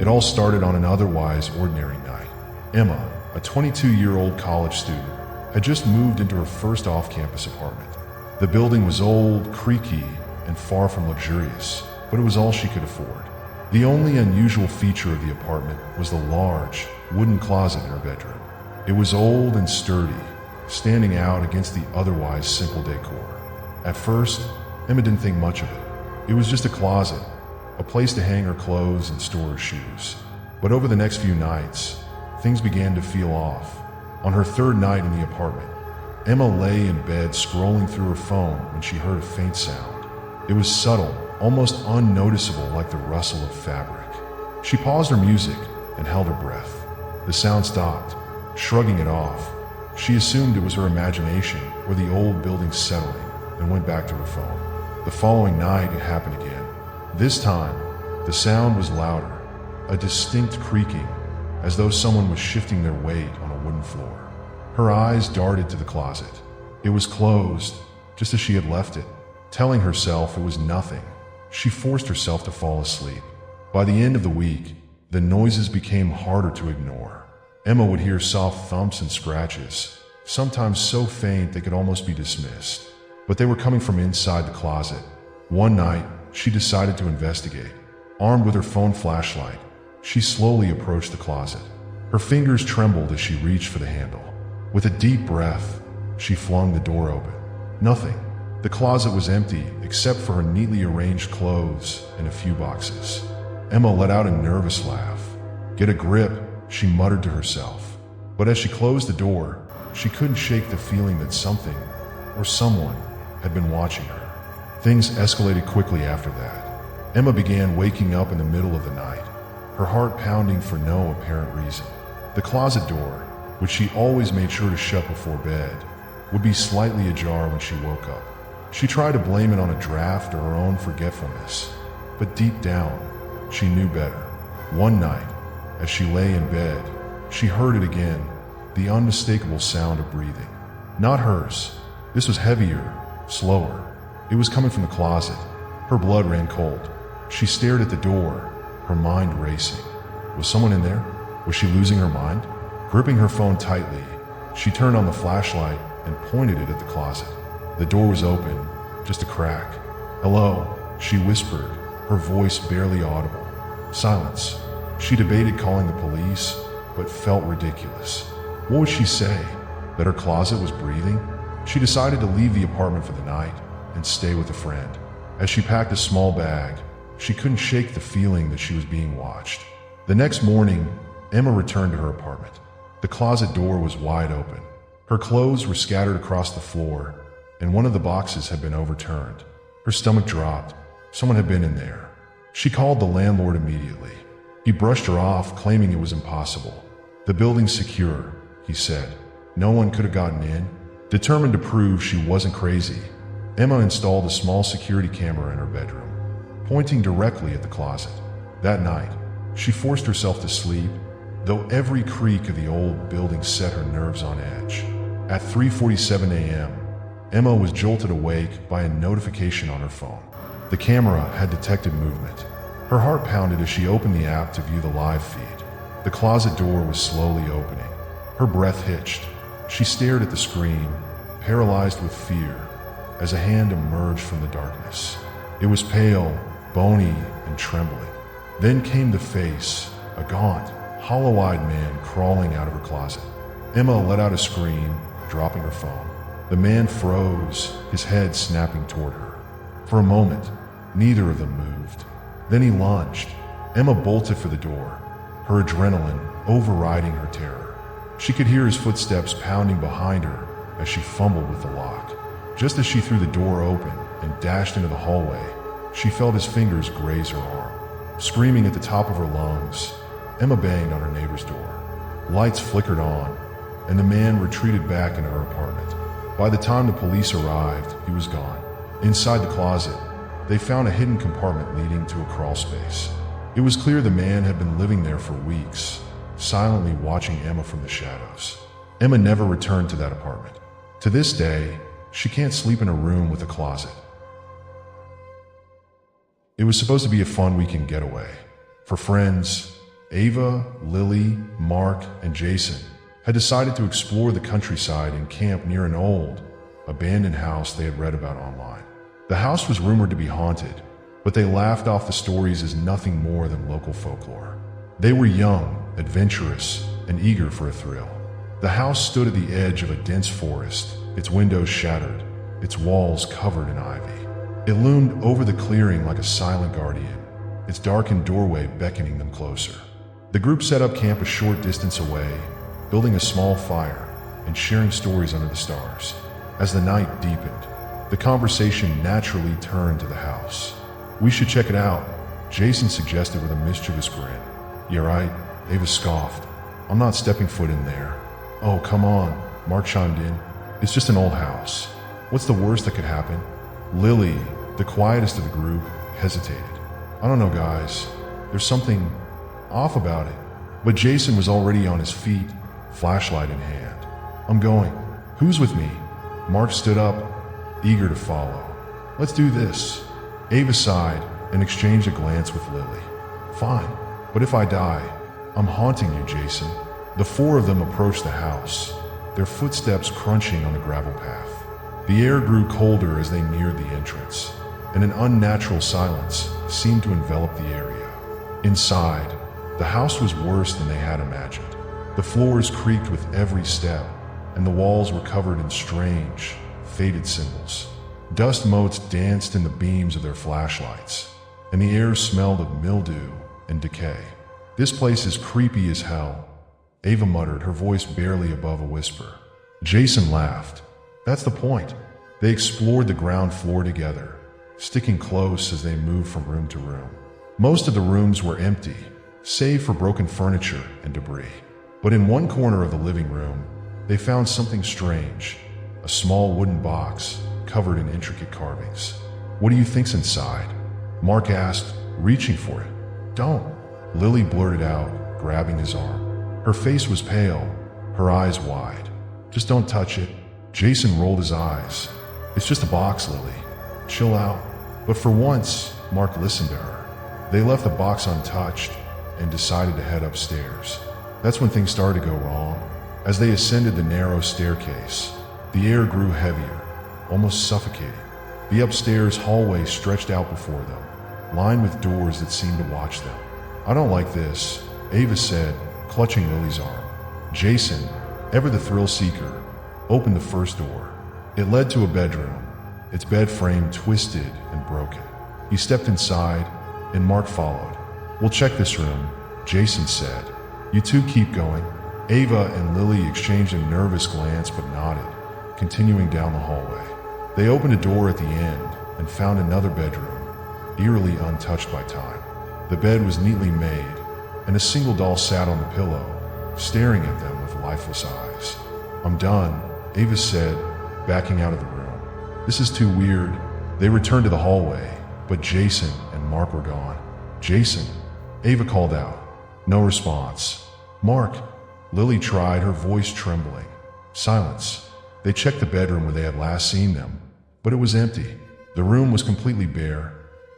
It all started on an otherwise ordinary night. Emma, a 22-year-old college student, had just moved into her first off-campus apartment. The building was old, creaky, and far from luxurious, but it was all she could afford. The only unusual feature of the apartment was the large, wooden closet in her bedroom. It was old and sturdy, standing out against the otherwise simple decor. At first, Emma didn't think much of it. It was just a closet, a place to hang her clothes and store her shoes. But over the next few nights, things began to feel off. On her third night in the apartment, Emma lay in bed scrolling through her phone when she heard a faint sound. It was subtle, almost unnoticeable, like the rustle of fabric. She paused her music and held her breath. The sound stopped. Shrugging it off, she assumed it was her imagination or the old building settling, and went back to her phone. The following night, it happened again. This time, the sound was louder, a distinct creaking, as though someone was shifting their weight on a wooden floor. Her eyes darted to the closet. It was closed, just as she had left it. Telling herself it was nothing, she forced herself to fall asleep. By the end of the week, the noises became harder to ignore. Emma would hear soft thumps and scratches, sometimes so faint they could almost be dismissed. But they were coming from inside the closet. One night, she decided to investigate. Armed with her phone flashlight, she slowly approached the closet. Her fingers trembled as she reached for the handle. With a deep breath, she flung the door open. Nothing. The closet was empty except for her neatly arranged clothes and a few boxes. Emma let out a nervous laugh. "Get a grip," she muttered to herself. But as she closed the door, she couldn't shake the feeling that something, or someone, had been watching her. Things escalated quickly after that. Emma began waking up in the middle of the night, her heart pounding for no apparent reason. The closet door, which she always made sure to shut before bed, would be slightly ajar when she woke up. She tried to blame it on a draft or her own forgetfulness, but deep down, she knew better. One night, as she lay in bed, she heard it again, the unmistakable sound of breathing. Not hers. This was heavier, slower. It was coming from the closet. Her blood ran cold. She stared at the door, her mind racing. Was someone in there? Was she losing her mind? Gripping her phone tightly, she turned on the flashlight and pointed it at the closet. The door was open, just a crack. "Hello," she whispered, her voice barely audible. Silence. She debated calling the police, but felt ridiculous. What would she say? That her closet was breathing? She decided to leave the apartment for the night and stay with a friend. As she packed a small bag, she couldn't shake the feeling that she was being watched. The next morning, Emma returned to her apartment. The closet door was wide open. Her clothes were scattered across the floor, and one of the boxes had been overturned. Her stomach dropped. Someone had been in there. She called the landlord immediately. He brushed her off, claiming it was impossible. "The building's secure," he said. "No one could have gotten in." Determined to prove she wasn't crazy, Emma installed a small security camera in her bedroom, pointing directly at the closet. That night, she forced herself to sleep, though every creak of the old building set her nerves on edge. At 3:47 a.m., Emma was jolted awake by a notification on her phone. The camera had detected movement. Her heart pounded as she opened the app to view the live feed. The closet door was slowly opening. Her breath hitched. She stared at the screen, paralyzed with fear, as a hand emerged from the darkness. It was pale, bony, and trembling. Then came the face, a gaunt, hollow-eyed man crawling out of her closet. Emma let out a scream, dropping her phone. The man froze, his head snapping toward her. For a moment, neither of them moved. Then he lunged. Emma bolted for the door, her adrenaline overriding her terror. She could hear his footsteps pounding behind her as she fumbled with the lock. Just as she threw the door open and dashed into the hallway, she felt his fingers graze her arm. Screaming at the top of her lungs, Emma banged on her neighbor's door. Lights flickered on, and the man retreated back into her apartment. By the time the police arrived, he was gone. Inside the closet, they found a hidden compartment leading to a crawl space. It was clear the man had been living there for weeks, silently watching Emma from the shadows. Emma never returned to that apartment. To this day, she can't sleep in a room with a closet. It was supposed to be a fun weekend getaway. For friends, Ava, Lily, Mark, and Jason had decided to explore the countryside and camp near an old, abandoned house they had read about online. The house was rumored to be haunted, but they laughed off the stories as nothing more than local folklore. They were young, adventurous, and eager for a thrill. The house stood at the edge of a dense forest, its windows shattered, its walls covered in ivy. It loomed over the clearing like a silent guardian, its darkened doorway beckoning them closer. The group set up camp a short distance away, building a small fire and sharing stories under the stars. As the night deepened, the conversation naturally turned to the house. "We should check it out," Jason suggested with a mischievous grin. "You're right," Ava scoffed. "I'm not stepping foot in there." "Oh, come on," Mark chimed in. "It's just an old house. What's the worst that could happen?" Lily, the quietest of the group, hesitated. "I don't know, guys. There's something off about it." But Jason was already on his feet, flashlight in hand. "I'm going. Who's with me?" Mark stood up, eager to follow. "Let's do this." Ava sighed and exchanged a glance with Lily. "Fine, but if I die, I'm haunting you, Jason." The four of them approached the house, their footsteps crunching on the gravel path. The air grew colder as they neared the entrance, and an unnatural silence seemed to envelop the area. Inside, the house was worse than they had imagined. The floors creaked with every step, and the walls were covered in strange, faded symbols. Dust motes danced in the beams of their flashlights, and the air smelled of mildew and decay. "This place is creepy as hell," Ava muttered, her voice barely above a whisper. Jason laughed. "That's the point." They explored the ground floor together, sticking close as they moved from room to room. Most of the rooms were empty, save for broken furniture and debris. But in one corner of the living room, they found something strange, a small wooden box covered in intricate carvings. "What do you think's inside?" Mark asked, reaching for it. "Don't," Lily blurted out, grabbing his arm. Her face was pale, her eyes wide. "Just don't touch it." Jason rolled his eyes. "It's just a box, Lily. Chill out." But for once, Mark listened to her. They left the box untouched and decided to head upstairs. That's when things started to go wrong. As they ascended the narrow staircase, the air grew heavier, almost suffocating. The upstairs hallway stretched out before them, lined with doors that seemed to watch them. "I don't like this," Ava said, clutching Lily's arm. Jason, ever the thrill seeker, opened the first door. It led to a bedroom, its bed frame twisted and broken. He stepped inside, and Mark followed. "We'll check this room," Jason said. "You two keep going." Ava and Lily exchanged a nervous glance but nodded, continuing down the hallway. They opened a door at the end and found another bedroom, eerily untouched by time. The bed was neatly made, and a single doll sat on the pillow, staring at them with lifeless eyes. "I'm done," Ava said, backing out of the room. "This is too weird." They returned to the hallway, but Jason and Mark were gone. "Jason," Ava called out. No response. "Mark," Lily tried, her voice trembling. Silence. They checked the bedroom where they had last seen them, but it was empty. The room was completely bare.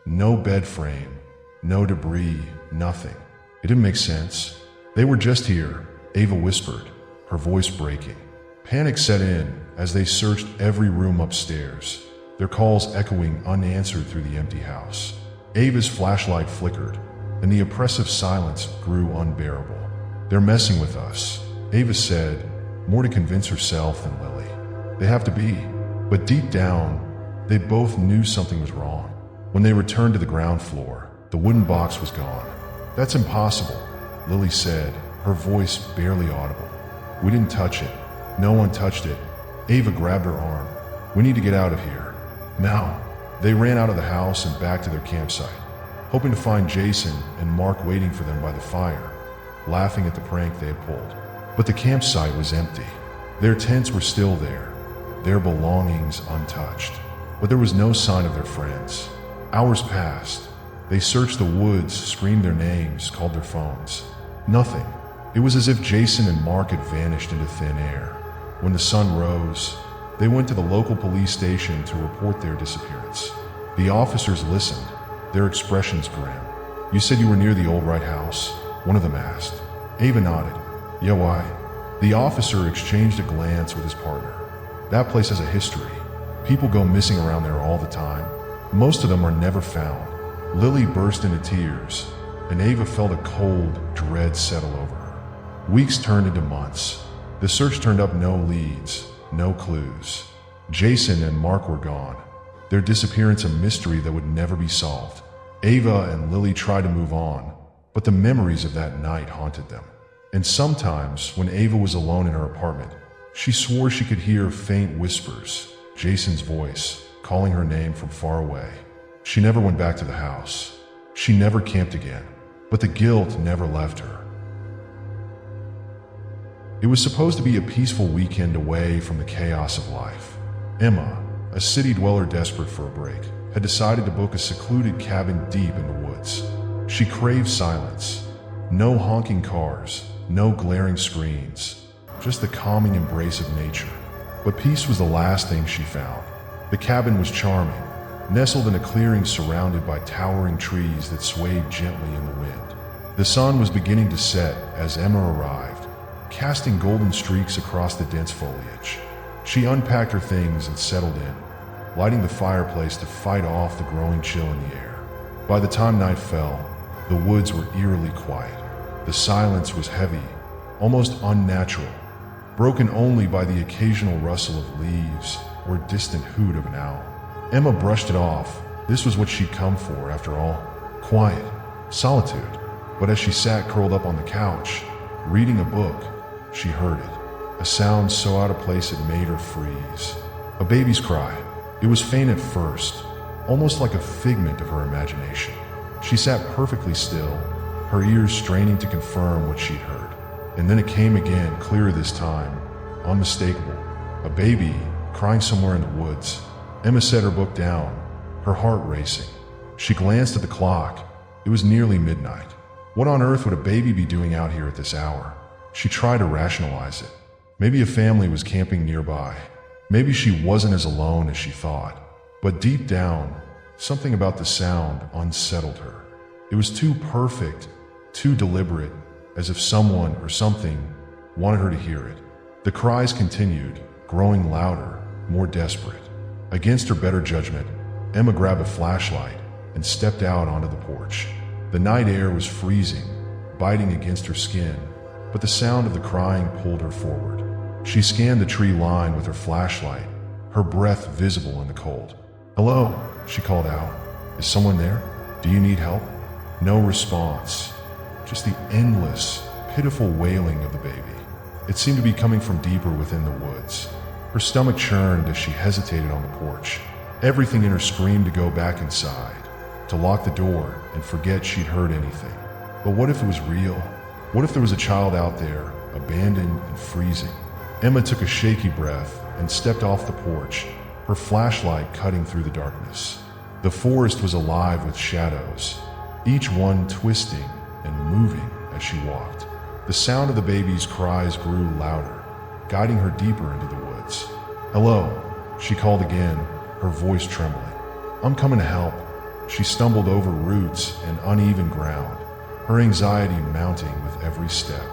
No bed frame, no debris, nothing. It didn't make sense. "They were just here," Ava whispered, her voice breaking. Panic set in as they searched every room upstairs, their calls echoing unanswered through the empty house. Ava's flashlight flickered, and the oppressive silence grew unbearable. "They're messing with us," Ava said, more to convince herself than Lily. "They have to be." But deep down, they both knew something was wrong. When they returned to the ground floor, the wooden box was gone. "That's impossible," Lily said, her voice barely audible. "We didn't touch it. No one touched it." Ava grabbed her arm. "We need to get out of here. Now." They ran out of the house and back to their campsite, hoping to find Jason and Mark waiting for them by the fire, laughing at the prank they had pulled. But the campsite was empty. Their tents were still there, their belongings untouched. But there was no sign of their friends. Hours passed. They searched the woods, screamed their names, called their phones. Nothing. It was as if Jason and Mark had vanished into thin air. When the sun rose, they went to the local police station to report their disappearance. The officers listened, their expressions grim. "You said you were near the old Wright house?" one of them asked. Ava nodded. Yeah, why? The officer exchanged a glance with his partner. That place has a history. People go missing around there all the time. Most of them are never found. Lily burst into tears, and Ava felt a cold dread settle over her. Weeks turned into months. The search turned up no leads, no clues. Jason and Mark were gone, their disappearance a mystery that would never be solved. Ava and Lily tried to move on, but the memories of that night haunted them. And sometimes, when Ava was alone in her apartment, she swore she could hear faint whispers, Jason's voice, calling her name from far away. She never went back to the house. She never camped again, but the guilt never left her. It was supposed to be a peaceful weekend away from the chaos of life. Emma, a city dweller desperate for a break, had decided to book a secluded cabin deep in the woods. She craved silence. No honking cars, no glaring screens, just the calming embrace of nature. But peace was the last thing she found. The cabin was charming, nestled in a clearing surrounded by towering trees that swayed gently in the wind. The sun was beginning to set as Emma arrived, casting golden streaks across the dense foliage. She unpacked her things and settled in, lighting the fireplace to fight off the growing chill in the air. By the time night fell, the woods were eerily quiet. The silence was heavy, almost unnatural, broken only by the occasional rustle of leaves or distant hoot of an owl. Emma brushed it off. This was what she'd come for, after all. Quiet, solitude. But as she sat curled up on the couch, reading a book, she heard it. A sound so out of place it made her freeze. A baby's cry. It was faint at first, almost like a figment of her imagination. She sat perfectly still, her ears straining to confirm what she'd heard. And then it came again, clearer this time, unmistakable. A baby crying somewhere in the woods. Emma set her book down, her heart racing. She glanced at the clock. It was nearly midnight. What on earth would a baby be doing out here at this hour? She tried to rationalize it. Maybe a family was camping nearby. Maybe she wasn't as alone as she thought. But deep down, something about the sound unsettled her. It was too perfect, too deliberate, as if someone or something wanted her to hear it. The cries continued, growing louder, more desperate. Against her better judgment, Emma grabbed a flashlight and stepped out onto the porch. The night air was freezing, biting against her skin, but the sound of the crying pulled her forward. She scanned the tree line with her flashlight, her breath visible in the cold. "Hello," she called out. "Is someone there? Do you need help?" No response, just the endless, pitiful wailing of the baby. It seemed to be coming from deeper within the woods. Her stomach churned as she hesitated on the porch. Everything in her screamed to go back inside, to lock the door and forget she'd heard anything. But what if it was real? What if there was a child out there, abandoned and freezing? Emma took a shaky breath and stepped off the porch, her flashlight cutting through the darkness. The forest was alive with shadows, each one twisting and moving as she walked. The sound of the baby's cries grew louder, guiding her deeper into the woods. "Hello," she called again, her voice trembling. "I'm coming to help." She stumbled over roots and uneven ground, her anxiety mounting with every step.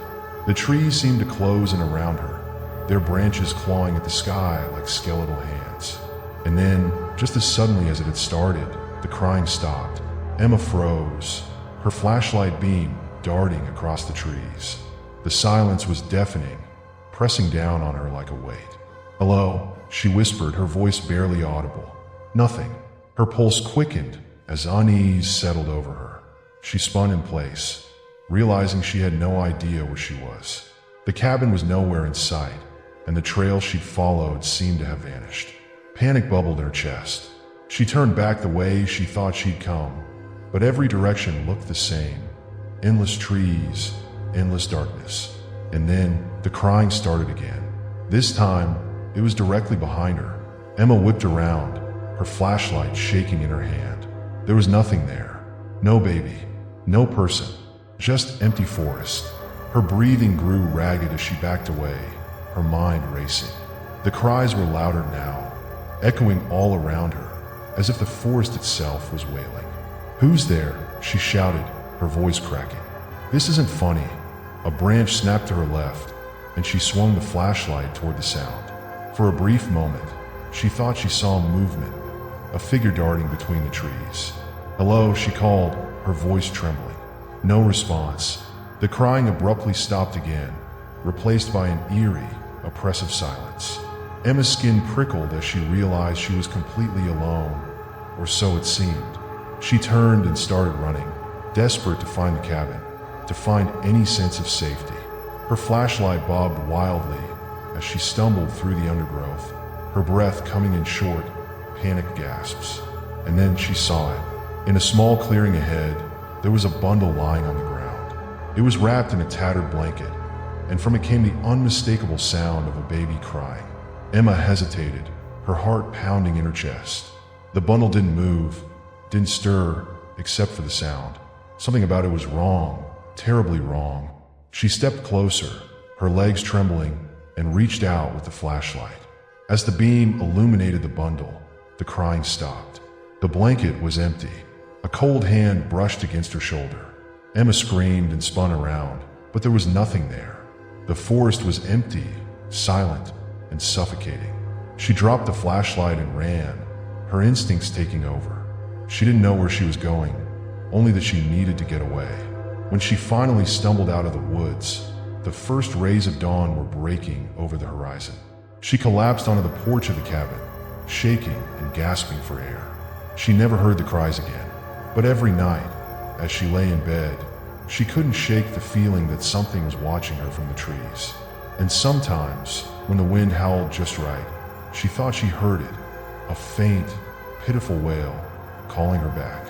The trees seemed to close in around her, their branches clawing at the sky like skeletal hands. And then, just as suddenly as it had started, the crying stopped. Emma froze, her flashlight beam darting across the trees. The silence was deafening, pressing down on her like a weight. "Hello," she whispered, her voice barely audible. Nothing. Her pulse quickened as unease settled over her. She spun in place, realizing she had no idea where she was. The cabin was nowhere in sight, and the trail she'd followed seemed to have vanished. Panic bubbled in her chest. She turned back the way she thought she'd come, but every direction looked the same. Endless trees, endless darkness. And then the crying started again. This time, it was directly behind her. Emma whipped around, her flashlight shaking in her hand. There was nothing there. No baby, no person, just empty forest. Her breathing grew ragged as she backed away, her mind racing. The cries were louder now, echoing all around her, as if the forest itself was wailing. "Who's there?" she shouted, her voice cracking. This isn't funny. A branch snapped to her left, and she swung the flashlight toward the sound. For a brief moment, she thought she saw movement, a figure darting between the trees. "Hello," she called, her voice trembling. No response. The crying abruptly stopped again, replaced by an eerie, oppressive silence. Emma's skin prickled as she realized she was completely alone, or so it seemed. She turned and started running, desperate to find the cabin, to find any sense of safety. Her flashlight bobbed wildly as she stumbled through the undergrowth, her breath coming in short, panicked gasps. And then she saw it. In a small clearing ahead, there was a bundle lying on the ground. It was wrapped in a tattered blanket, and from it came the unmistakable sound of a baby crying. Emma hesitated, her heart pounding in her chest. The bundle didn't move, didn't stir, except for the sound. Something about it was wrong, terribly wrong. She stepped closer, her legs trembling, and reached out with the flashlight. As the beam illuminated the bundle, the crying stopped. The blanket was empty. A cold hand brushed against her shoulder. Emma screamed and spun around, but there was nothing there. The forest was empty, silent, and suffocating. She dropped the flashlight and ran, her instincts taking over. She didn't know where she was going, only that she needed to get away. When she finally stumbled out of the woods, the first rays of dawn were breaking over the horizon. She collapsed onto the porch of the cabin, shaking and gasping for air. She never heard the cries again, but every night, as she lay in bed, she couldn't shake the feeling that something was watching her from the trees. And sometimes, when the wind howled just right, she thought she heard it, a faint, pitiful wail calling her back.